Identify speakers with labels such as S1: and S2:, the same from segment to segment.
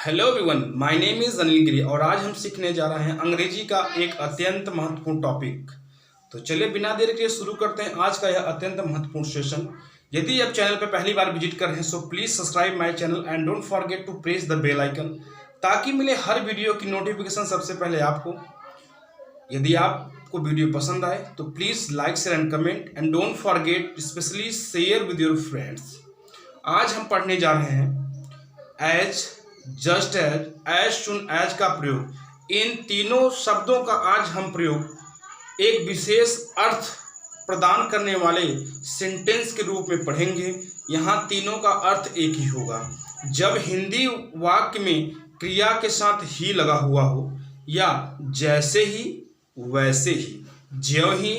S1: Hello everyone, my name is Anil Giri और आज हम सीखने जा रहे हैं अंग्रेजी का एक अत्यंत महत्वपूर्ण टॉपिक। तो चलिए बिना देर के शुरू करते हैं आज का यह अत्यंत महत्वपूर्ण सेशन। यदि आप चैनल पर पहली बार विजिट कर रहे हैं so please subscribe my channel and don't forget to press the bell icon ताकि मिले हर वीडियो की नोटिफिकेशन सबसे पहले आपको। यदि आपको वीडियो पसंद आए तो please like share and comment and don't forget specially share with your friends. आज हम पढ़ने जा रहे हैं as, just as soon as का प्रयोग। इन तीनों शब्दों का आज हम प्रयोग एक विशेष अर्थ प्रदान करने वाले सेंटेंस के रूप में पढ़ेंगे। यहाँ तीनों का अर्थ एक ही होगा। जब हिंदी वाक्य में क्रिया के साथ ही लगा हुआ हो या जैसे ही, वैसे ही, ज्यों ही,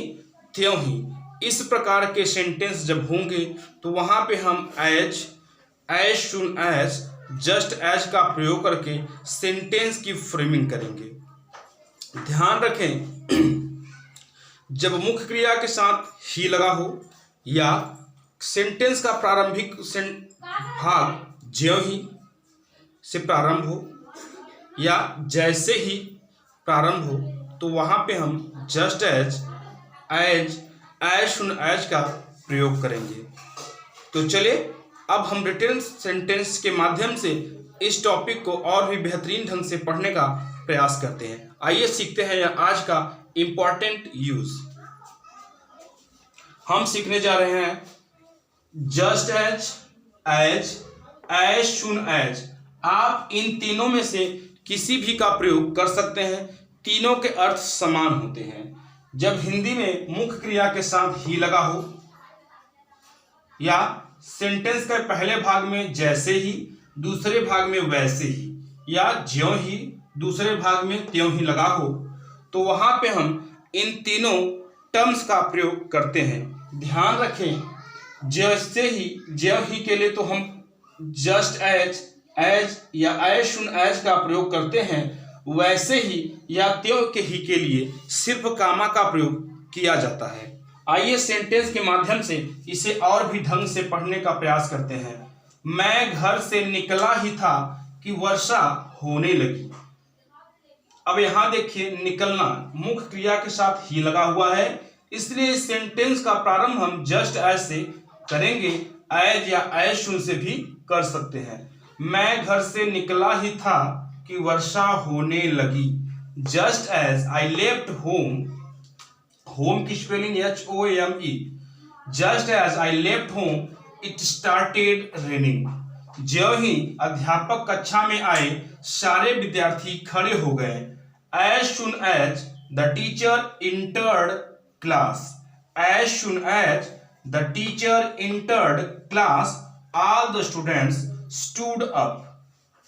S1: त्यों ही, इस प्रकार के सेंटेंस जब होंगे तो वहाँ पे हम as soon as, just as का प्रयोग करके सेंटेंस की फ्रेमिंग करेंगे। ध्यान रखें, जब मुख्य क्रिया के साथ ही लगा हो या सेंटेंस का प्रारंभिक भाग ज्यों ही से प्रारंभ हो या जैसे ही प्रारंभ हो तो वहाँ पे हम जस्ट एज सुन एज का प्रयोग करेंगे। तो चलिए अब हम रिटन सेंटेंस के माध्यम से इस टॉपिक को और भी बेहतरीन ढंग से पढ़ने का प्रयास करते हैं। आइए सीखते हैं यह आज का इम्पॉर्टेंट यूज। हम सीखने जा रहे हैं जस्ट एज सुन एज। आप इन तीनों में से किसी भी का प्रयोग कर सकते हैं, तीनों के अर्थ समान होते हैं। जब हिंदी में मुख्य क्रिया के साथ ही लगा हो या सेंटेंस के पहले भाग में जैसे ही, दूसरे भाग में वैसे ही या ज्यों ही, दूसरे भाग में त्यों ही लगा हो तो वहां पे हम इन तीनों टर्म्स का प्रयोग करते हैं। ध्यान रखें, जैसे ही, ज्यों ही के लिए तो हम जस्ट एज या एज सुन एज का प्रयोग करते हैं। वैसे ही या त्यों के ही के लिए सिर्फ कामा का प्रयोग किया जाता है। आइए सेंटेंस के माध्यम से इसे और भी ढंग से पढ़ने का प्रयास करते हैं। मैं घर से निकला ही था कि वर्षा होने लगी। अब यहां देखिए, निकलना मुख्य क्रिया के साथ ही लगा हुआ है, इसलिए इस सेंटेंस का प्रारंभ हम जस्ट एज से करेंगे। एज या एज सुन से भी कर सकते हैं। मैं घर से निकला ही था कि वर्षा होने लगी। Just as I left home की spelling HOME। Just as I left home it started raining. ज्यों ही अध्यापक कक्षा में आए सारे विद्यार्थी खड़े हो गए। As soon as the teacher entered class. As soon as the teacher entered class all the students stood up.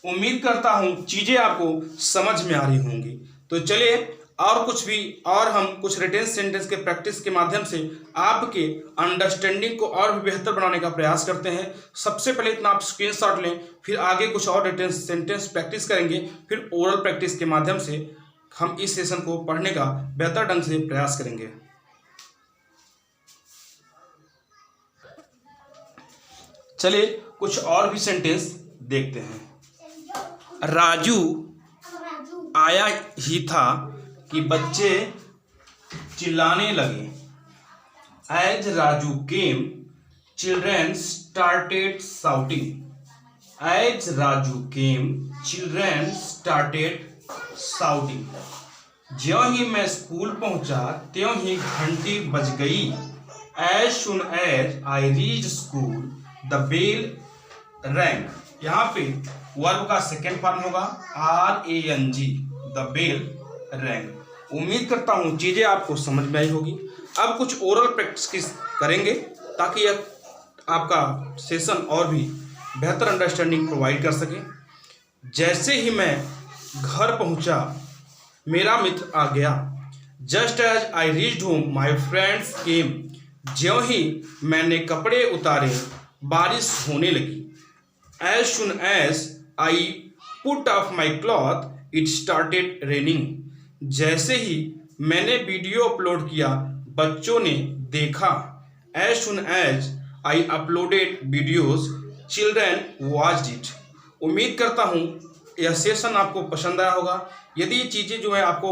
S1: उम्मीद करता हूं चीजें आपको समझ में आ रही होंगी। तो चलिए और हम कुछ रिटन सेंटेंस के प्रैक्टिस के माध्यम से आपके अंडरस्टैंडिंग को और भी बेहतर बनाने का प्रयास करते हैं। सबसे पहले इतना आप स्क्रीनशॉट लें, फिर आगे कुछ और रिटन सेंटेंस प्रैक्टिस करेंगे, फिर ओरल प्रैक्टिस के माध्यम से हम इस सेशन को पढ़ने का बेहतर ढंग से प्रयास करेंगे। चलिए कुछ और भी सेंटेंस देखते हैं। राजू आया ही था कि बच्चे चिल्लाने लगे। As Raju came children started shouting. As Raju came children started shouting. ज्यों ही मैं स्कूल पहुंचा त्यों ही घंटी बज गई। As soon as I reach school the bell rang. यहाँ पे वर्ब का सेकेंड फॉर्म होगा RANG, द बेल रैंग। उम्मीद करता हूँ चीज़ें आपको समझ में आई होगी। अब कुछ ओरल प्रैक्टिस करेंगे ताकि यह आपका सेशन और भी बेहतर अंडरस्टैंडिंग प्रोवाइड कर सके। जैसे ही मैं घर पहुँचा मेरा मित्र आ गया। Just as I reached home my friends came. ज्यों ही मैंने कपड़े उतारे बारिश होने लगी। As soon as I put off my cloth it started raining. जैसे ही मैंने वीडियो अपलोड किया बच्चों ने देखा। As soon as I uploaded videos children watched it. उम्मीद करता हूँ यह सेशन आपको पसंद आया होगा। यदि ये चीज़ें जो है आपको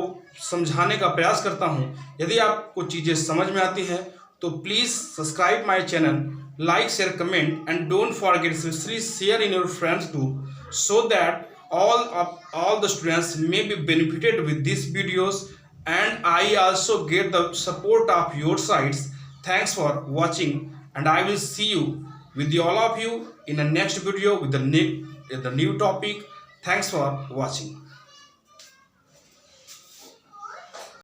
S1: समझाने का प्रयास करता हूँ, यदि आपको चीज़ें समझ में आती हैं तो please subscribe my channel, like, share, comment, and don't forget to share in your friends group so that all the students may be benefited with these videos, and I also get the support of your sides. Thanks for watching, and I will see you with all of you in the next video with the new topic. Thanks for watching.